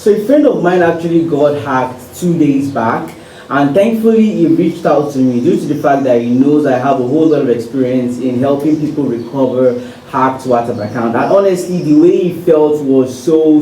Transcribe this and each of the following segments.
So a friend of mine actually got hacked 2 days back, and thankfully he reached out to me due to the fact that he knows I have a whole lot of experience in helping people recover hacked WhatsApp account. And honestly, the way he felt was so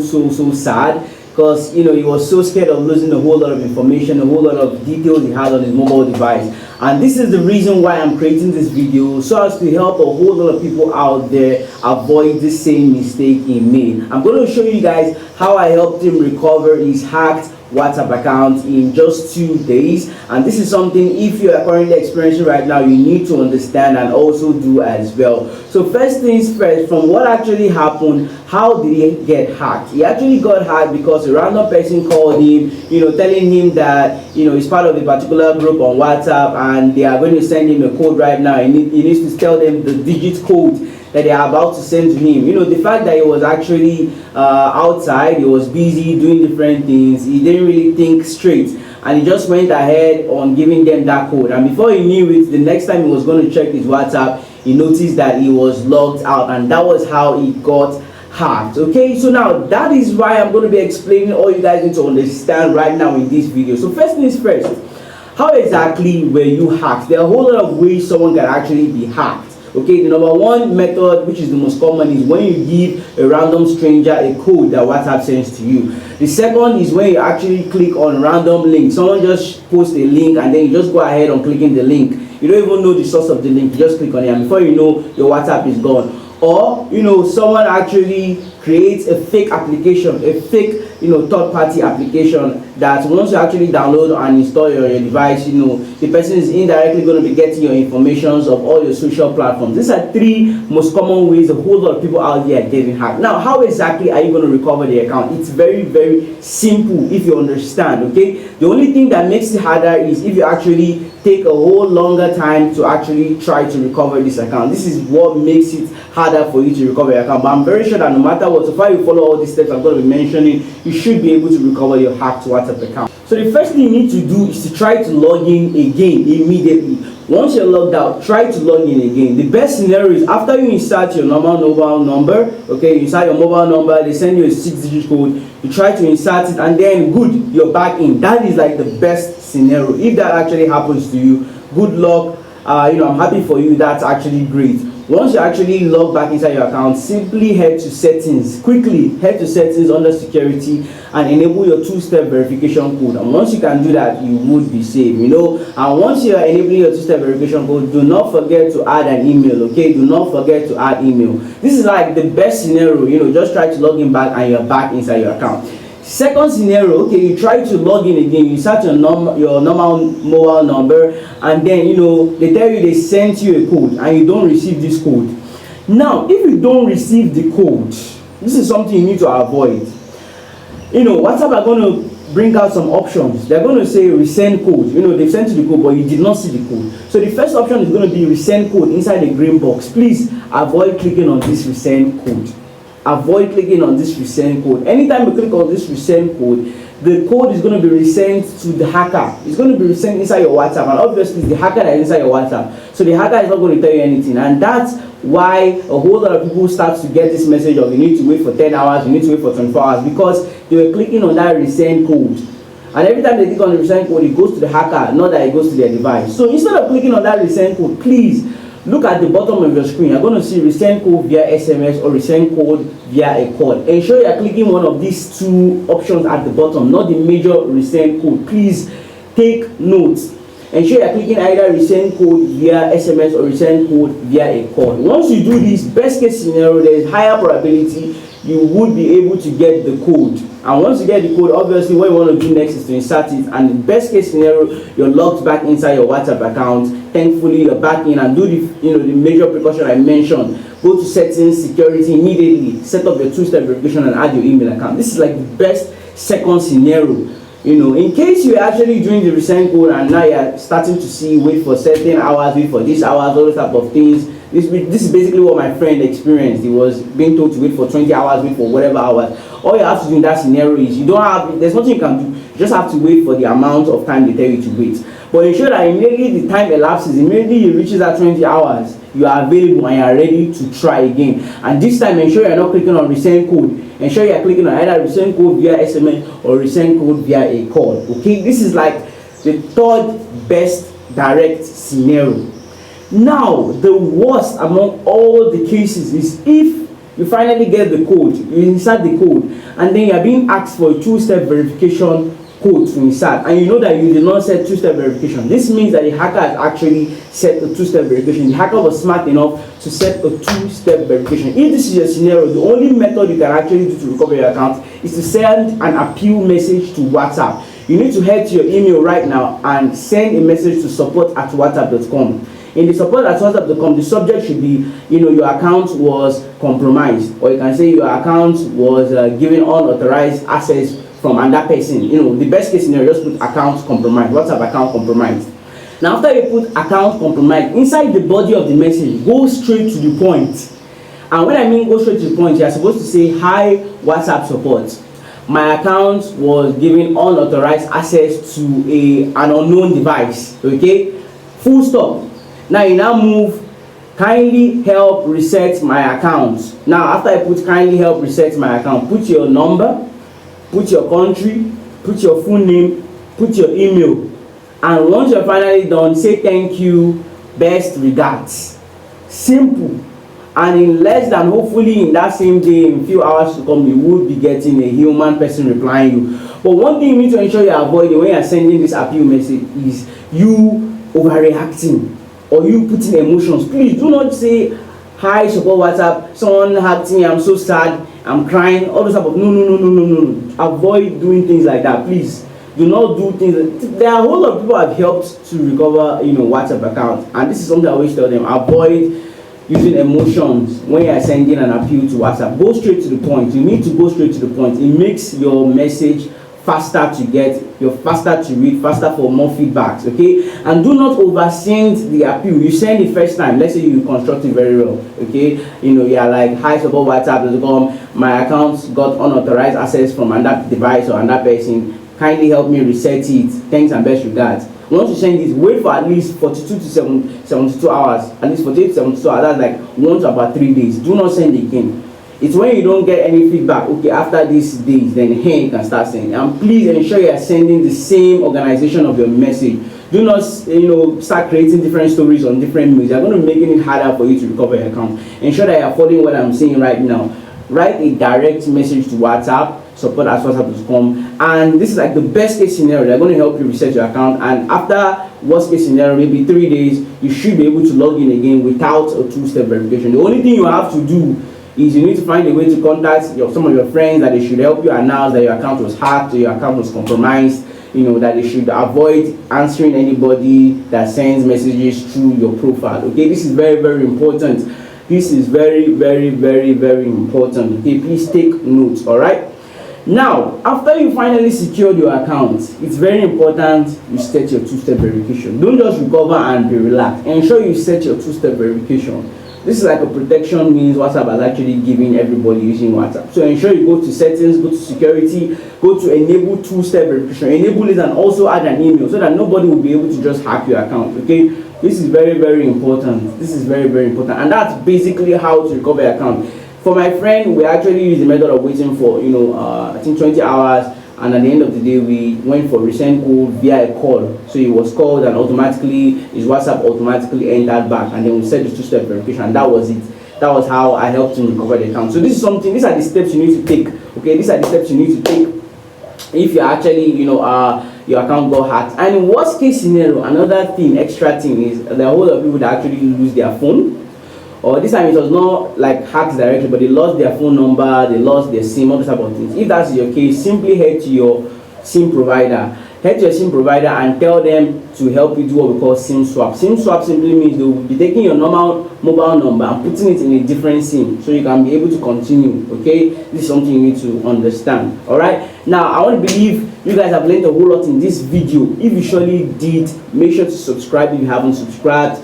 sad because he was so scared of losing a whole lot of information, a whole lot of details he had on his mobile device. And this is the reason why I'm creating this video, so as to help a whole lot of people out there avoid the same mistake he made. I'm going to show you guys how I helped him recover his hacked WhatsApp account in just 2 days. And this is something, if you are currently experiencing right now, you need to understand and also do as well. So first things first, from what actually happened, how did he get hacked? He actually got hacked because a random person called him, telling him that he's part of a particular group on WhatsApp and they are going to send him a code right now. He needs to tell them the digit code that they are about to send to him. The fact that he was actually outside, he was busy doing different things, he didn't really think straight, and he just went ahead on giving them that code. And before he knew it, the next time he was going to check his WhatsApp, he noticed that he was logged out, and that was how he got hacked. Okay, so now that is why I'm going to be explaining all you guys need to understand right now in this video. So first things first, how exactly were you hacked? There are a whole lot of ways someone can actually be hacked. Okay, the number one method, which is the most common, is when you give a random stranger a code that WhatsApp sends to you. The second is when you actually click on random link. Someone just posts a link and then you just go ahead on clicking the link. You don't even know the source of the link, you just click on it, and before you know, your WhatsApp is gone. Or someone actually creates a fake application, a fake third-party application that once you actually download and install your device, the person is indirectly going to be getting your informations of all your social platforms. These are three most common ways a whole lot of people out there are getting hacked. Now, how exactly are you going to recover the account? It's very simple if you understand. Okay, the only thing that makes it harder is if you actually take a whole longer time to actually try to recover this account. This is what makes it harder for you to recover your account. But I'm very sure that no matter what, so far you follow all these steps I'm going to be mentioning, you should be able to recover your hacked WhatsApp account. So the first thing you need to do is to try to log in again immediately. Once you're logged out, try to log in again. The best scenario is after you insert your normal mobile number, okay, you insert your mobile number, they send you a 6-digit code, you try to insert it, and then good, you're back in. That is like the best scenario. If that actually happens to you, good luck. I'm happy for you. That's actually great. Once you actually log back inside your account, simply head to settings. Quickly head to settings under security and enable your two-step verification code. And once you can do that, you would be safe. And once you are enabling your two-step verification code, do not forget to add an email. Okay, do not forget to add email. This is like the best scenario. Just try to log in back and you're back inside your account. Second scenario, okay, you try to log in again, you search your normal mobile number, and then they tell you they sent you a code and you don't receive this code. Now, if you don't receive the code, this is something you need to avoid. WhatsApp are going to bring out some options. They're going to say resend code. They've sent you the code, but you did not see the code. So the first option is going to be resend code inside the green box. Please avoid clicking on this resend code. Avoid clicking on this resend code. Anytime you click on this resend code, the code is going to be resent to the hacker. It's going to be resent inside your WhatsApp, and obviously it's the hacker that is inside your WhatsApp. So the hacker is not going to tell you anything, and that's why a whole lot of people start to get this message of you need to wait for 10 hours, you need to wait for 24 hours, because they were clicking on that resend code. And every time they click on the resend code, it goes to the hacker, not that it goes to their device. So instead of clicking on that resend code, please look at the bottom of your screen. You're going to see resend code via SMS or resend code via a call. Ensure you're clicking one of these two options at the bottom, not the major resend code. Please take notes. Ensure you're clicking either resend code via SMS or resend code via a call. Once you do this, best case scenario, there is higher probability you would be able to get the code. And once you get the code, obviously what you want to do next is to insert it, and in best case scenario, you're logged back inside your WhatsApp account. Thankfully, you're back in, and do the major precaution I mentioned. Go to settings, security immediately, set up your two-step verification and add your email account. This is like the best second scenario. In case you're actually doing the resend code and now you're starting to see wait for certain hours, wait for these hours, all those type of things, This is basically what my friend experienced. He was being told to wait for 20 hours, wait for whatever hours. All you have to do in that scenario is there's nothing you can do. You just have to wait for the amount of time they tell you to wait. But ensure that immediately the time elapses, immediately you reaches that 20 hours, you are available and you are ready to try again. And this time, ensure you are not clicking on resend code. Ensure you are clicking on either resend code via SMS or resend code via a call. Okay, this is like the third best direct scenario. Now, the worst among all the cases is if you finally get the code, you insert the code, and then you are being asked for a two-step verification code to insert, and you know that you did not set two-step verification. This means that the hacker has actually set a two-step verification. The hacker was smart enough to set a two-step verification. If this is your scenario, the only method you can actually do to recover your account is to send an appeal message to WhatsApp. You need to head to your email right now and send a message to support@whatsapp.com. In the support@whatsapp.com, the subject should be, your account was compromised, or you can say your account was given unauthorized access from another person. The best case scenario, just put account compromised, WhatsApp account compromised. Now, after you put account compromised, inside the body of the message, go straight to the point. And when I mean go straight to the point, you are supposed to say, "Hi, WhatsApp support. My account was given unauthorized access to an unknown device." Okay, full stop. Now you move, "Kindly help reset my account." Now, after I put "kindly help reset my account," put your number, put your country, put your full name, put your email, and once you're finally done, say "thank you, best regards." Simple. And in less than, hopefully in that same day, in a few hours to come, you will be getting a human person replying you. But one thing you need to ensure you avoid when you're sending this appeal message is you overreacting or you putting emotions. Please do not say, "Hi, support WhatsApp, someone hacked me, I'm so sad, I'm crying," all those type of no. Avoid doing things like that, please. Do not do things. There are a whole lot of people have helped to recover, WhatsApp account, and this is something I always tell them: avoid using emotions when you are sending an appeal to WhatsApp. Go straight to the point. You need to go straight to the point. It makes your message faster to get, you're faster to read, faster for more feedbacks. Okay, and do not oversend the appeal. You send it first time. Let's say you construct it very well. Okay, you are like, "Hi, support WhatsApp.com. My account got unauthorized access from another device or another person. Kindly help me reset it. Thanks and best regards." Once you send this, wait for at least 42 to 72 hours. At least 48 to 72 hours. That's like 1 to about 3 days. Do not send again. It's when you don't get any feedback, okay, after these days, then hey, you can start sending. And please ensure you are sending the same organization of your message. Do not, start creating different stories on different mails. They're going to be making it harder for you to recover your account. Ensure that you are following what I'm saying right now. Write a direct message to WhatsApp, support@whatsapp.com, and this is like the best case scenario. They're going to help you reset your account, and after worst case scenario, maybe 3 days, you should be able to log in again without a two-step verification. The only thing you have to do is you need to find a way to contact some of your friends that they should help you announce that your account was hacked or your account was compromised. That they should avoid answering anybody that sends messages through your profile. Okay, this is very, very important. This is very, very, very, very important. Okay, please take notes. All right. Now, after you finally secured your account, it's very important you set your two-step verification. Don't just recover and be relaxed. Ensure you set your two-step verification. This is like a protection means WhatsApp is actually giving everybody using WhatsApp. So ensure you go to settings, go to security, go to enable two-step verification, enable it, and also add an email so that nobody will be able to just hack your account. Okay, this is very, very important. This is very, very important, and that's basically how to recover your account. For my friend, we actually use the method of waiting for I think 20 hours, and at the end of the day, we went for resend code via a call. So it was called, and automatically his WhatsApp automatically entered back, and then we set the two-step verification, and that was it. That was how I helped him recover the account. So this is something. These are the steps you need to take. Okay, these are the steps you need to take if you actually your account got hacked. And in worst case scenario, another thing, extra thing, is there are a whole lot of people that actually lose their phone. Or this time it was not like hacked directly, but they lost their phone number, they lost their SIM, all these type of things. If that's your case, simply head to your SIM provider. Head to your SIM provider and tell them to help you do what we call SIM swap. SIM swap simply means they will be taking your normal mobile number and putting it in a different SIM, so you can be able to continue. Okay, this is something you need to understand. All right. Now I want to believe you guys have learned a whole lot in this video. If you surely did, make sure to subscribe if you haven't subscribed.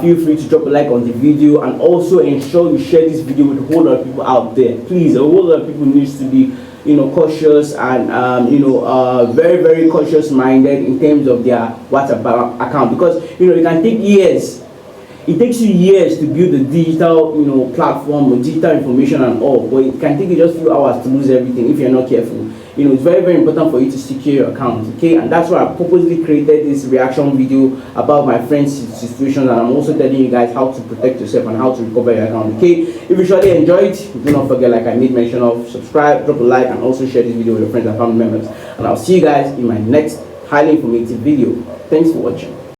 feel free to drop a like on the video, and also ensure you share this video with a whole lot of people out there. Please, a whole lot of people needs to be, you know, cautious and very, very cautious minded in terms of their WhatsApp account, because you know it can take years. It takes you years to build a digital, you know, platform with digital information and all, but it can take you just a few hours to lose everything if you're not careful. You know, it's very, very important for you to secure your account, okay? And that's why I purposely created this reaction video about my friend's situation, and I'm also telling you guys how to protect yourself and how to recover your account, okay? If you surely enjoyed, do not forget, like I made mention of, subscribe, drop a like, and also share this video with your friends and family members. And I'll see you guys in my next highly informative video. Thanks for watching.